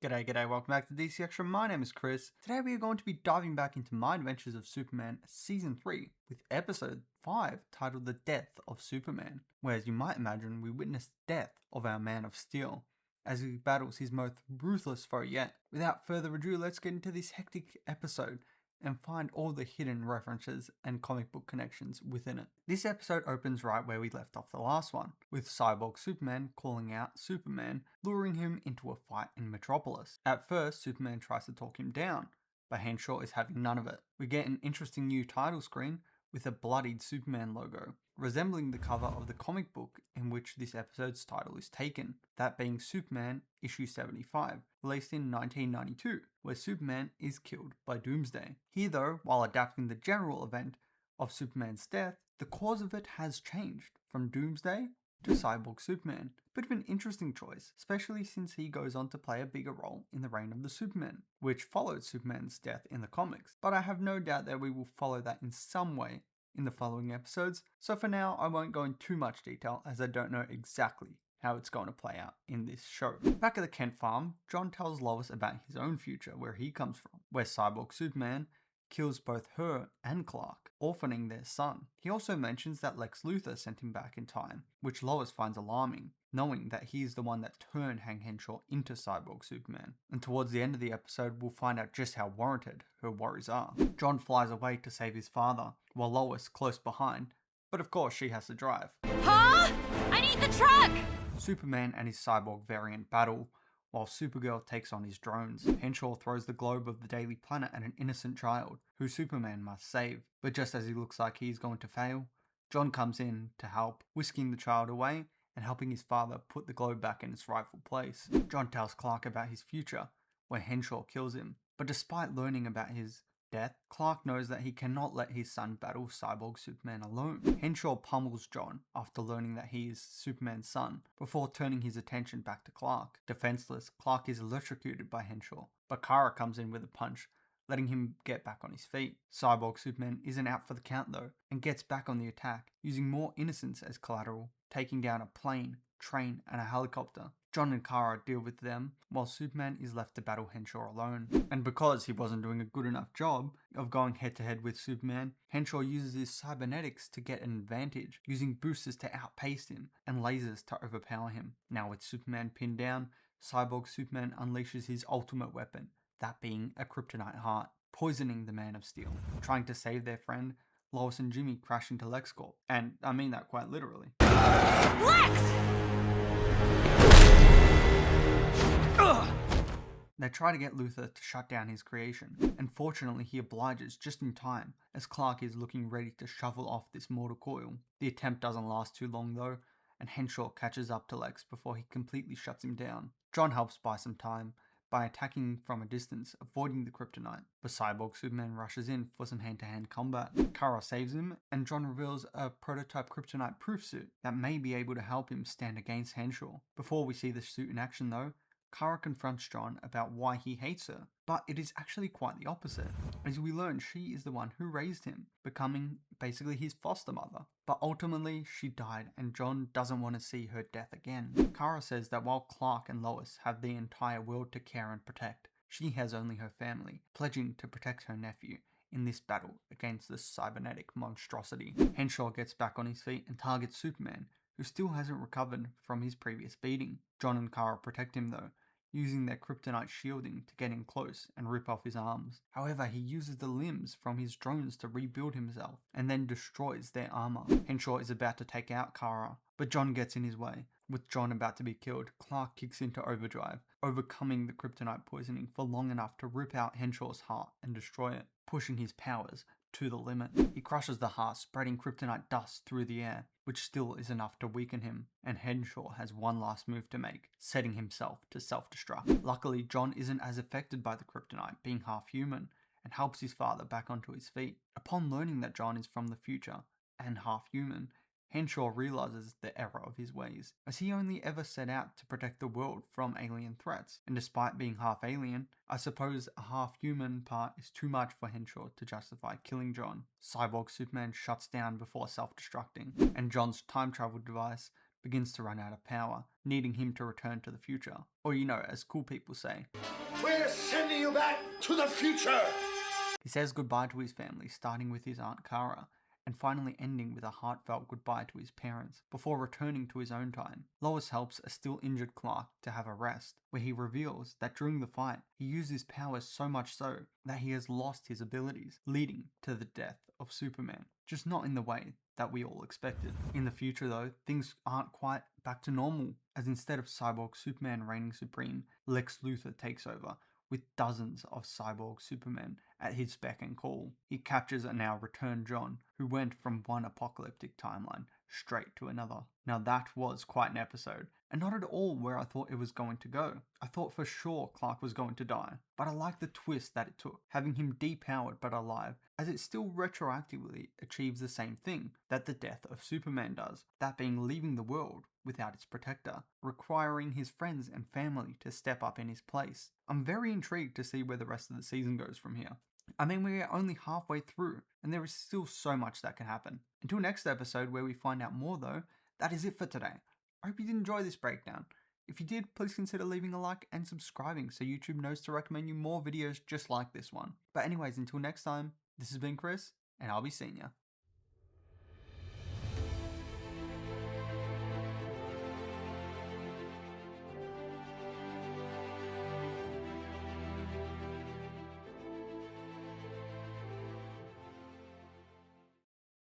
G'day, welcome back to DC Extra. My name is Chris. Today we are going to be diving back into My Adventures of Superman Season 3 with Episode 5 titled The Death of Superman, where as you might imagine we witness the death of our Man of Steel as he battles his most ruthless foe yet. Without further ado, let's get into this hectic episode and find all the hidden references and comic book connections within it. This episode opens right where we left off the last one, with Cyborg Superman calling out Superman, luring him into a fight in Metropolis. At first, Superman tries to talk him down, but Henshaw is having none of it. We get an interesting new title screen with a bloodied Superman logo, resembling the cover of the comic book in which this episode's title is taken, that being Superman issue 75, released in 1992, where Superman is killed by Doomsday. Here though, while adapting the general event of Superman's death, the cause of it has changed from Doomsday to Cyborg Superman. Bit of an interesting choice, especially since he goes on to play a bigger role in the reign of the Superman, which followed Superman's death in the comics. But I have no doubt that we will follow that in some way in the following episodes, so for now I won't go into too much detail as I don't know exactly how it's going to play out in this show. Back at the Kent farm, John tells Lois about his own future, where he comes from, where Cyborg Superman kills both her and Clark, orphaning their son. He also mentions that Lex Luthor sent him back in time, which Lois finds alarming, knowing that he is the one that turned Hank Henshaw into Cyborg Superman. And towards the end of the episode, we'll find out just how warranted her worries are. John flies away to save his father, while Lois close behind, but of course she has to drive. Huh? I need the truck! Superman and his cyborg variant battle, while Supergirl takes on his drones. Henshaw throws the globe of the Daily Planet at an innocent child, who Superman must save. But just as he looks like he is going to fail, John comes in to help, whisking the child away and helping his father put the globe back in its rightful place. John tells Clark about his future, where Henshaw kills him. But despite learning about his death, Clark knows that he cannot let his son battle Cyborg Superman alone. Henshaw pummels John after learning that he is Superman's son, before turning his attention back to Clark. Defenseless, Clark is electrocuted by Henshaw, but Kara comes in with a punch, letting him get back on his feet. Cyborg Superman isn't out for the count though, and gets back on the attack, using more innocents as collateral, taking down a plane, train, and a helicopter. John and Kara deal with them, while Superman is left to battle Henshaw alone. And because he wasn't doing a good enough job of going head to head with Superman, Henshaw uses his cybernetics to get an advantage, using boosters to outpace him and lasers to overpower him. Now with Superman pinned down, Cyborg Superman unleashes his ultimate weapon, that being a kryptonite heart, poisoning the Man of Steel. Trying to save their friend, Lois and Jimmy crash into LexCorp, and I mean that quite literally. Lex! They try to get Luthor to shut down his creation, and fortunately he obliges just in time as Clark is looking ready to shovel off this mortal coil. The attempt doesn't last too long though, and Henshaw catches up to Lex before he completely shuts him down. John helps buy some time by attacking from a distance, avoiding the kryptonite, but Cyborg Superman rushes in for some hand-to-hand combat. Kara saves him, and John reveals a prototype kryptonite proof suit that may be able to help him stand against Henshaw. Before we see the suit in action though, Kara confronts John about why he hates her, but it is actually quite the opposite. As we learn, she is the one who raised him, becoming basically his foster mother. But ultimately, she died and John doesn't want to see her death again. Kara says that while Clark and Lois have the entire world to care and protect, she has only her family, pledging to protect her nephew in this battle against this cybernetic monstrosity. Henshaw gets back on his feet and targets Superman, who still hasn't recovered from his previous beating. John and Kara protect him though, using their kryptonite shielding to get in close and rip off his arms. However, he uses the limbs from his drones to rebuild himself, and then destroys their armor. Henshaw is about to take out Kara, but John gets in his way. With John about to be killed, Clark kicks into overdrive, overcoming the kryptonite poisoning for long enough to rip out Henshaw's heart and destroy it, pushing his powers to the limit. He crushes the heart, spreading kryptonite dust through the air, which still is enough to weaken him, and Henshaw has one last move to make, setting himself to self-destruct. Luckily, John isn't as affected by the kryptonite, being half human, and helps his father back onto his feet. Upon learning that John is from the future and half human, Henshaw realizes the error of his ways, as he only ever set out to protect the world from alien threats, and despite being half alien, I suppose a half human part is too much for Henshaw to justify killing John. Cyborg Superman shuts down before self-destructing, and John's time travel device begins to run out of power, needing him to return to the future. Or, as cool people say, "We're sending you back to the future!" He says goodbye to his family, starting with his Aunt Kara, and finally ending with a heartfelt goodbye to his parents, before returning to his own time. Lois helps a still injured Clark to have a rest, where he reveals that during the fight, he used his powers so much so that he has lost his abilities, leading to the death of Superman. Just not in the way that we all expected. In the future though, things aren't quite back to normal, as instead of Cyborg Superman reigning supreme, Lex Luthor takes over, with dozens of Cyborg Supermen at his beck and call. He captures a now returned John, who went from one apocalyptic timeline straight to another. Now that was quite an episode, and not at all where I thought it was going to go. I thought for sure Clark was going to die, but I like the twist that it took, having him depowered but alive, as it still retroactively achieves the same thing that the death of Superman does, that being leaving the world without its protector, requiring his friends and family to step up in his place. I'm very intrigued to see where the rest of the season goes from here. I mean, we are only halfway through, and there is still so much that can happen. Until next episode, where we find out more though, that is it for today. I hope you did enjoy this breakdown. If you did, please consider leaving a like and subscribing so YouTube knows to recommend you more videos just like this one. But anyways, until next time, this has been Chris, and I'll be seeing ya.